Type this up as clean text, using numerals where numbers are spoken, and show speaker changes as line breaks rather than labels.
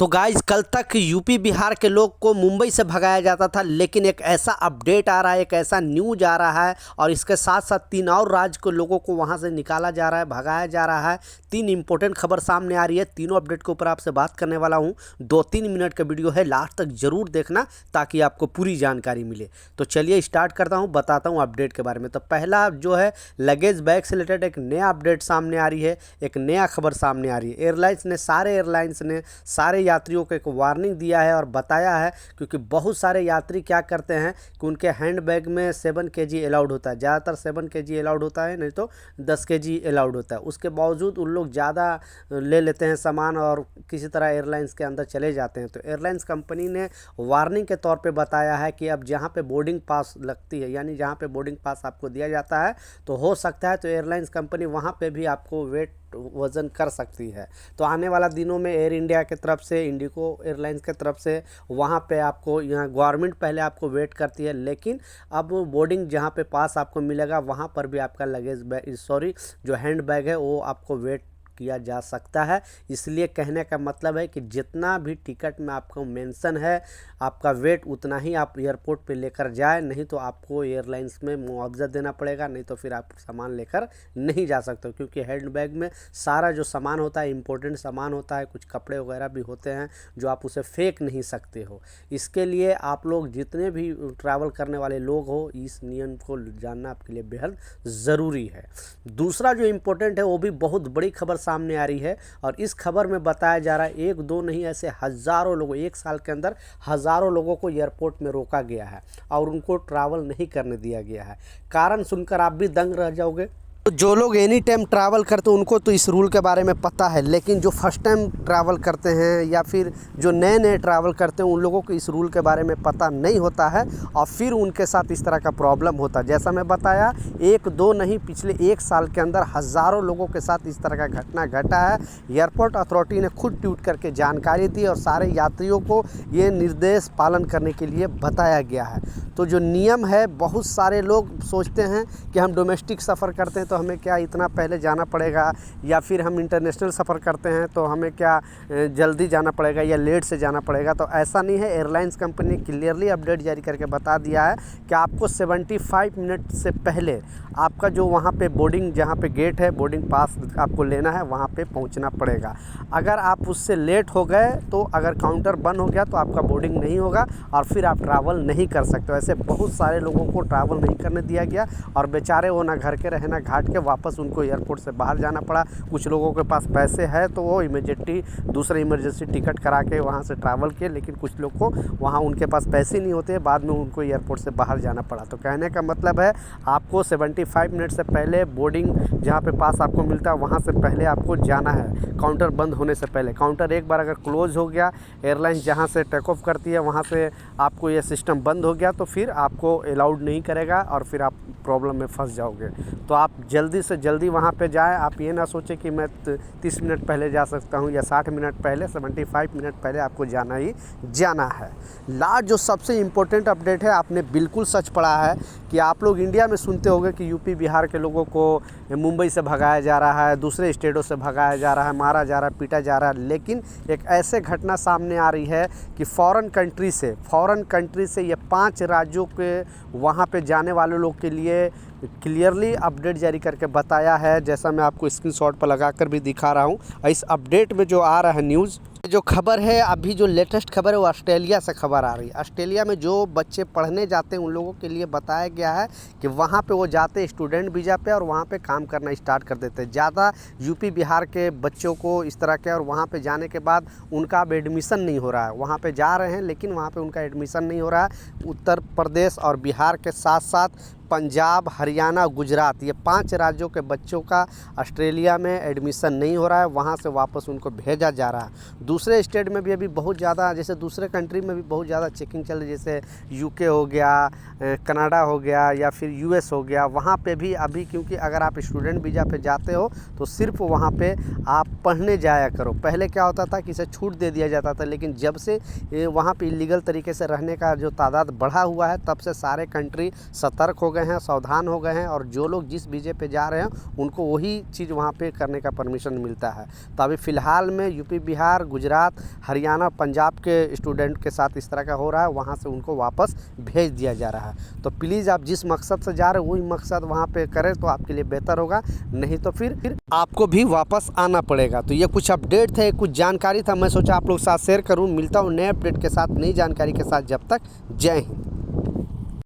तो गाइज कल तक यूपी बिहार के लोग को मुंबई से भगाया जाता था, लेकिन एक ऐसा अपडेट आ रहा है, एक ऐसा न्यूज आ रहा है और इसके साथ साथ 3 और राज्य के लोगों को वहां से निकाला जा रहा है, भगाया जा रहा है। 3 इंपॉर्टेंट खबर सामने आ रही है। तीनों अपडेट के ऊपर आपसे बात करने वाला हूं। 2-3 मिनट का वीडियो है, लास्ट तक जरूर देखना ताकि आपको पूरी जानकारी मिले। तो चलिए स्टार्ट करता हूँ, बताता हूँ अपडेट के बारे में। तो पहला जो है लगेज बैग से रिलेटेड एक नया अपडेट सामने आ रही है, एक नया खबर सामने आ रही है। एयरलाइंस ने सारे यात्रियों को एक वार्निंग दिया है और बताया है, क्योंकि बहुत सारे यात्री क्या करते हैं कि उनके हैंड बैग में 7 kg अलाउड होता है, ज़्यादातर 7 kg अलाउड होता है, नहीं तो 10 kg अलाउड होता है। उसके बावजूद उन लोग ज़्यादा ले लेते हैं सामान और किसी तरह एयरलाइंस के अंदर चले जाते हैं। तो एयरलाइंस कंपनी ने वार्निंग के तौर पे बताया है कि अब जहाँ पे बोर्डिंग पास लगती है, यानी जहाँ पे बोर्डिंग पास आपको दिया जाता है, तो हो सकता है तो एयरलाइंस कंपनी वहाँ पे भी आपको वेट वज़न कर सकती है। तो आने वाला दिनों में एयर इंडिया की तरफ से, इंडिगो एयरलाइंस की तरफ से वहाँ पे आपको, यहाँ गवर्नमेंट पहले आपको वेट करती है, लेकिन अब बोर्डिंग जहाँ पे पास आपको मिलेगा वहाँ पर भी आपका लगेज बैग, जो हैंड बैग है वो आपको वेट किया जा सकता है। इसलिए कहने का मतलब है कि जितना भी टिकट में आपको मेंशन है आपका वेट उतना ही आप एयरपोर्ट पे लेकर जाए, नहीं तो आपको एयरलाइंस में मुआवजा देना पड़ेगा, नहीं तो फिर आप सामान लेकर नहीं जा सकते हो। क्योंकि हैंड बैग में सारा जो सामान होता है, इंपॉर्टेंट सामान होता है, कुछ कपड़े वगैरह भी होते हैं जो आप उसे फेंक नहीं सकते हो। इसके लिए आप लोग जितने भी ट्रैवल करने वाले लोग हो, इस नियम को जानना आपके लिए बेहद ज़रूरी है। दूसरा जो इम्पोर्टेंट है वो भी बहुत बड़ी खबर सामने आ रही है और इस खबर में बताया जा रहा है 1-2 नहीं, ऐसे हज़ारों लोगों, 1 साल के अंदर हज़ारों लोगों को एयरपोर्ट में रोका गया है और उनको ट्रैवल नहीं करने दिया गया है। कारण सुनकर आप भी दंग रह जाओगे। तो जो लोग एनी टाइम ट्रैवल करते हैं उनको तो इस रूल के बारे में पता है, लेकिन जो फर्स्ट टाइम ट्रैवल करते हैं या फिर जो नए नए ट्रैवल करते हैं उन लोगों को इस रूल के बारे में पता नहीं होता है और फिर उनके साथ इस तरह का प्रॉब्लम होता है। जैसा मैं बताया 1-2 नहीं, पिछले 1 साल के अंदर हज़ारों लोगों के साथ इस तरह का घटना घटा है। एयरपोर्ट अथॉरिटी ने खुद ट्वीट करके जानकारी दी और सारे यात्रियों को ये निर्देश पालन करने के लिए बताया गया है। तो जो नियम है, बहुत सारे लोग सोचते हैं कि हम डोमेस्टिक सफ़र करते हैं तो हमें क्या इतना पहले जाना पड़ेगा, या फिर हम इंटरनेशनल सफ़र करते हैं तो हमें क्या जल्दी जाना पड़ेगा या लेट से जाना पड़ेगा। तो ऐसा नहीं है। एयरलाइंस कंपनी ने क्लियरली अपडेट जारी करके बता दिया है कि आपको 75 मिनट से पहले आपका जो वहाँ पे बोर्डिंग, जहाँ पे गेट है, बोर्डिंग पास आपको लेना है, वहाँ पे पहुँचना पड़ेगा। अगर आप उससे लेट हो गए तो अगर काउंटर बंद हो गया तो आपका बोर्डिंग नहीं होगा और फिर आप ट्रैवल नहीं कर सकते। ऐसे बहुत सारे लोगों को ट्रैवल नहीं करने दिया गया और बेचारे वो ना घर के रहे ना घाट के, वापस उनको एयरपोर्ट से बाहर जाना पड़ा। कुछ लोगों के पास पैसे है तो वो इमीडिएटली दूसरे इमरजेंसी टिकट करा के वहाँ से ट्रैवल किए, लेकिन कुछ लोग को वहाँ उनके पास पैसे नहीं होते, बाद में उनको एयरपोर्ट से बाहर जाना पड़ा। तो कहने का मतलब है आपको 75 मिनट से पहले बोर्डिंग जहाँ पे पास आपको मिलता है वहाँ से पहले आपको जाना है, काउंटर बंद होने से पहले। काउंटर एक बार अगर क्लोज हो गया, एयरलाइन जहाँ से टेक ऑफ करती है वहाँ से आपको ये सिस्टम बंद हो गया, तो फिर आपको अलाउड नहीं करेगा और फिर आप प्रॉब्लम में फंस जाओगे। तो आप जल्दी से जल्दी वहाँ पे जाएं। आप ये ना सोचें कि मैं 30 मिनट पहले जा सकता हूँ या 60 मिनट पहले, 75 मिनट पहले आपको जाना ही जाना है। लास्ट जो सबसे इम्पोर्टेंट अपडेट है, आपने बिल्कुल सच पढ़ा है कि आप लोग इंडिया में सुनते होंगे कि यूपी बिहार के लोगों को मुंबई से भगाया जा रहा है, दूसरे स्टेटों से भगाया जा रहा है, मारा जा रहा है, पीटा जा रहा है। लेकिन एक ऐसे घटना सामने आ रही है कि फॉरेन कंट्री से ये 5 राज्यों के वहाँ पे जाने वाले लोग के लिए क्लियरली अपडेट जारी करके बताया है। जैसा मैं आपको स्क्रीनशॉट पर लगाकर भी दिखा रहा हूँ। इस अपडेट में जो आ रहा है न्यूज़, जो खबर है, अभी जो लेटेस्ट खबर है वो ऑस्ट्रेलिया से खबर आ रही है। ऑस्ट्रेलिया में जो बच्चे पढ़ने जाते हैं उन लोगों के लिए बताया गया है कि वहाँ पे वो जाते स्टूडेंट वीज़ा पे और वहाँ पे काम करना स्टार्ट कर देते हैं। ज़्यादा यूपी बिहार के बच्चों को इस तरह के, और वहाँ पे जाने के बाद उनका अब एडमिशन नहीं हो रहा है। वहाँ पे जा रहे हैं लेकिन वहाँ पे उनका एडमिशन नहीं हो रहा है। उत्तर प्रदेश और बिहार के साथ साथ पंजाब, हरियाणा, गुजरात, ये 5 राज्यों के बच्चों का ऑस्ट्रेलिया में एडमिशन नहीं हो रहा है, वहाँ से वापस उनको भेजा जा रहा है। दूसरे स्टेट में भी अभी बहुत ज़्यादा, जैसे दूसरे कंट्री में भी बहुत ज़्यादा चेकिंग चल रही है, जैसे यूके हो गया, कनाडा हो गया या फिर यूएस हो गया। वहाँ पे भी अभी, क्योंकि अगर आप स्टूडेंट वीज़ा पे जाते हो तो सिर्फ वहाँ पे आप पढ़ने जाया करो। पहले क्या होता था कि इसे छूट दे दिया जाता था, लेकिन जब से वहाँ पे इलीगल तरीके से रहने का जो तादाद बढ़ा हुआ है, तब से सारे कंट्री सतर्क हो गए गए हैं, सावधान हो गए हैं, और जो लोग जिस वीज़े पे जा रहे हैं उनको वही चीज़ वहाँ पे करने का परमिशन मिलता है। तो अभी फ़िलहाल में यूपी, बिहार, गुजरात, हरियाणा, पंजाब के स्टूडेंट के साथ इस तरह का हो रहा है, वहाँ से उनको वापस भेज दिया जा रहा है। तो प्लीज़ आप जिस मकसद से जा रहे हो वही मकसद वहाँ पे करें तो आपके लिए बेहतर होगा, नहीं तो फिर आपको भी वापस आना पड़ेगा। तो ये कुछ अपडेट थे, कुछ जानकारी था, मैं सोचा आप लोग के साथ शेयर करूँ। मिलता हूँ नए अपडेट के साथ, नई जानकारी के साथ। जब तक जय हिंद।